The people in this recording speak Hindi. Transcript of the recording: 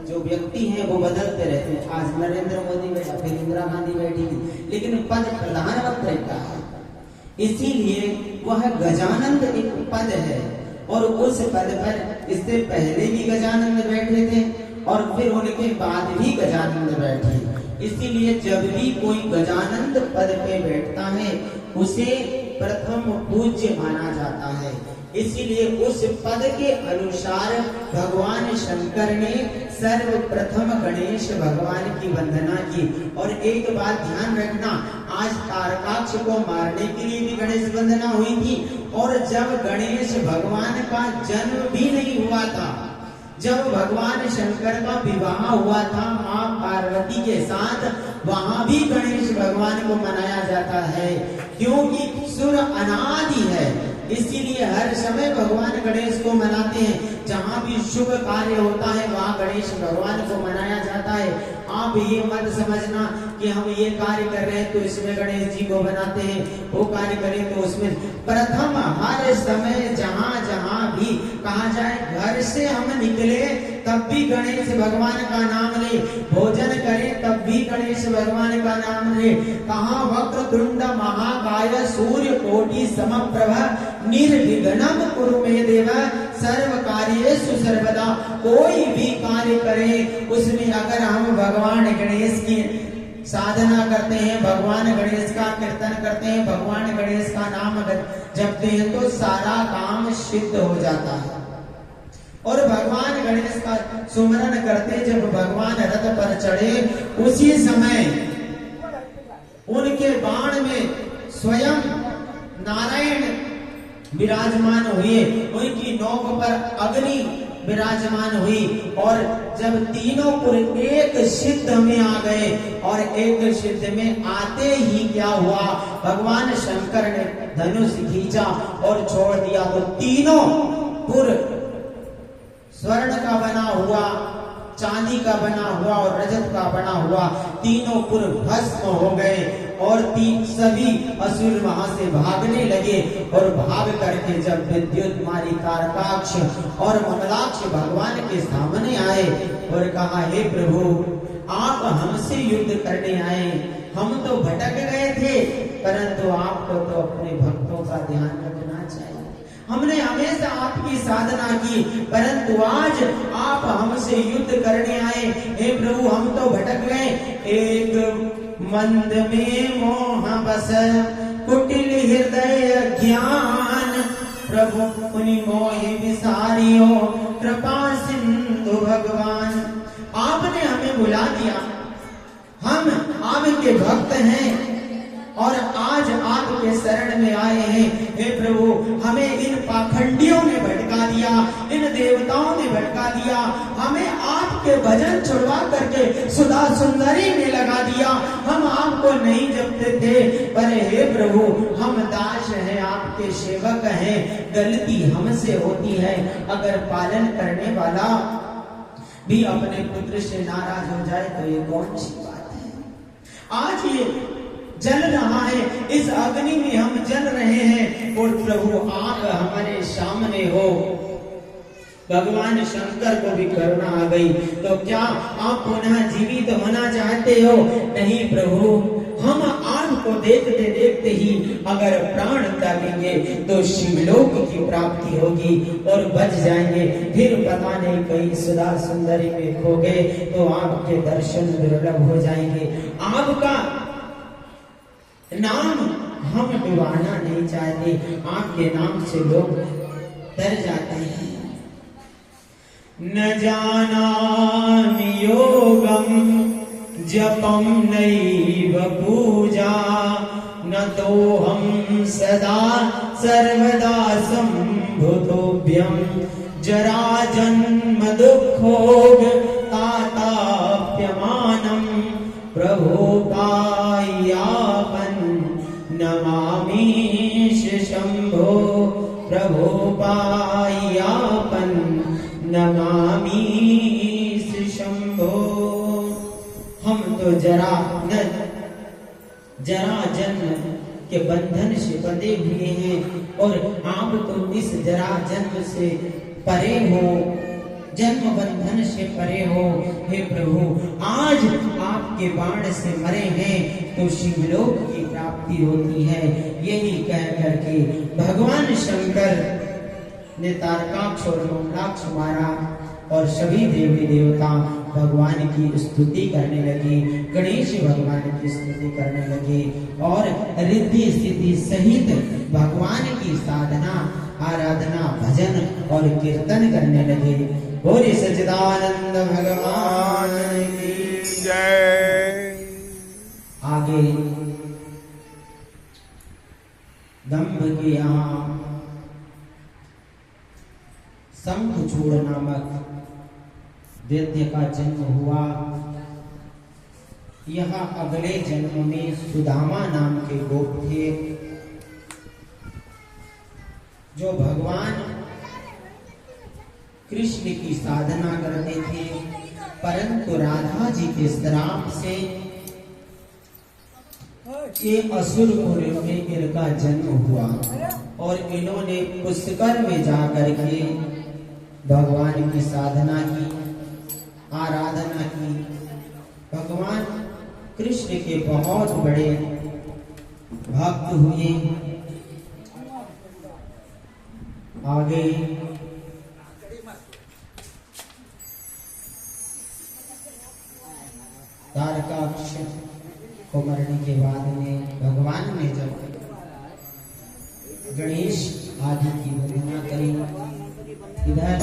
जो व्यक्ति हैं वो बदलते रहते हैं। आज नरेंद्र मोदी बैठा, फिर इंदिरा गांधी बैठी थी, लेकिन पद प्रधानमंत्री का है। इसीलिए वह गजानंद एक पद है, और उस पद पर इससे पहले भी गजानंद बैठे थे और फिर उनके बाद भी गजानंद बैठे। इसीलिए जब भी कोई गजानंद पद पे बैठता है उसे प्रथम पूज्य माना जाता है। इसीलिए उस पद के अनुसार भगवान शंकर ने सर्वप्रथम गणेश भगवान की वंदना की। और एक बात ध्यान रखना, आज तारकाक्ष को मारने के लिए भी गणेश वंदना हुई थी, और जब गणेश भगवान का जन्म भी नहीं हुआ था, जब भगवान शंकर का विवाह हुआ था माँ पार्वती के साथ, वहां भी गणेश भगवान को मनाया जाता है, क्योंकि सुर अनादि है। इसीलिए हर समय भगवान गणेश को मनाते हैं। जहाँ भी शुभ कार्य होता है वहाँ गणेश भगवान को मनाया जाता है। आप ये मत समझना कि हम ये कार्य कर रहे हैं तो इसमें गणेश जी को बनाते हैं, वो कार्य करें तो उसमें। प्रथम हर समय जहाँ जहाँ भी कहा जाए, घर से हम निकले तब भी गणेश भगवान का नाम ले, भोजन करें तब भी गणेश भगवान का नाम ले। कहाँ वक्रतुंड महाकाय सूर्य कोटि समप्रभ निर्विघ्नं कुरु मे देव सर्व कार्येषु सर्वदा। कोई भी कार्य करें उसमें अगर हम भगवान गणेश की साधना करते हैं, भगवान गणेश का कीर्तन करते हैं, भगवान गणेश का नाम जपते हैं तो सारा काम सिद्ध हो जाता है। और भगवान गणेश का सुमरन करते जब भगवान रथ पर चढ़े, उसी समय उनके बाण में स्वयं नारायण विराजमान हुए, उनकी नोक पर अग्नि विराजमान हुई। और जब तीनों पुर एक सिद्ध में आ गए, और एक सिद्ध में आते ही क्या हुआ, भगवान शंकर ने धनुष खींचा और छोड़ दिया, तो तीनों पुर स्वर्ण का बना हुआ, चांदी का बना हुआ और रजत का बना हुआ तीनों पुर भस्म हो गए। और सभी असुर वहां से भागने लगे, और भाग करके जब विद्युत मारी तारकाक्ष और मंगलाक्ष भगवान के सामने आए और कहा, हे प्रभु आप हमसे युद्ध करने आए, हम तो भटक गए थे, परंतु आपको तो अपने भक्तों का ध्यान रखना चाहिए। हमने हमेशा आपकी साधना की, परंतु आज आप हमसे युद्ध करने आए। हे प्रभु हम तो भटक गए। एक मंद में मोह बस कुटिल हृदय ज्ञान, प्रभु मुनि मोहि विसारियो कृपा सिंधु भगवान। आपने हमें बुला दिया, हम आपके भक्त हैं और आज आपके शरण में आए हैं। हे प्रभु हमें इन पाखंडियों ने भटका दिया, इन देवताओं ने भटका दिया, हमें आपके भजन छुड़वा करके सुधा सुंदरी में लगा दिया। हम आपको नहीं जपते थे, पर हे प्रभु हम दास हैं, आपके सेवक हैं, गलती हमसे होती है। अगर पालन करने वाला भी अपने पुत्र से नाराज हो जाए तो ये कौन सी बात है। आज ये जल रहा है, इस अग्नि में हम जल रहे हैं, और प्रभु आप हमारे सामने हो। भगवान शंकर को भी करुणा आ गई, तो क्या आप पुनः जीवित होना चाहते हो? नहीं प्रभु, हम आपको देखते देखते ही अगर प्राण त्यागेंगे तो शिवलोक की प्राप्ति होगी और बच जाएंगे, फिर पता नहीं कहीं सुधा सुंदरी में खो गए तो आपके दर्शन दुर्लभ हो जाएंगे। आपका नाम हम डुबाना नहीं चाहते, आपके नाम से लोग डर जाते हैं। न जानामि योगम जपम नैव पूजा, न तो हम सदा सर्वदा संभुतोभ्यम जरा जन्म दुखोग ताताप्यमानम प्रभो पायापन नमामीश शंभो प्रभो पायापन नमामीश शंभो। हम तो जरा जन्म के बंधन से बंधे हुए हैं और आप तो इस जरा जन्म से परे हो, जन्म बंधन से परे रहे हो, हे प्रभु आज आपके बाण से मरे हैं तो शिवलोक की प्राप्ति होती है। यही कह करके भगवान शंकर ने तारकाक्ष और लोमलाक्ष मारा और सभी देवी देवता भगवान की स्तुति करने लगे, गणेश भगवान की स्तुति करने लगे और रिद्धि सिद्धि सहित भगवान की साधना आराधना भजन और कीर्तन करने लगे। बोले सच्चिदानंद भगवान की जय। आगे दंभ के यहाँ शंखचूड़ नामक दैत्य का जन्म हुआ। यह अगले जन्म में सुदामा नाम के गोप थे जो भगवान कृष्ण की साधना करते थे, परंतु राधा जी के श्राप से ये असुर कुल में इनका जन्म हुआ और इन्होंने पुष्कर में जाकर के भगवान की साधना की आराधना की। भगवान कृष्ण के बहुत बड़े भक्त हुए। आगे तारकाक्ष को मरने के बाद में भगवान ने जब गणेश आदि की वंदना करी, इधर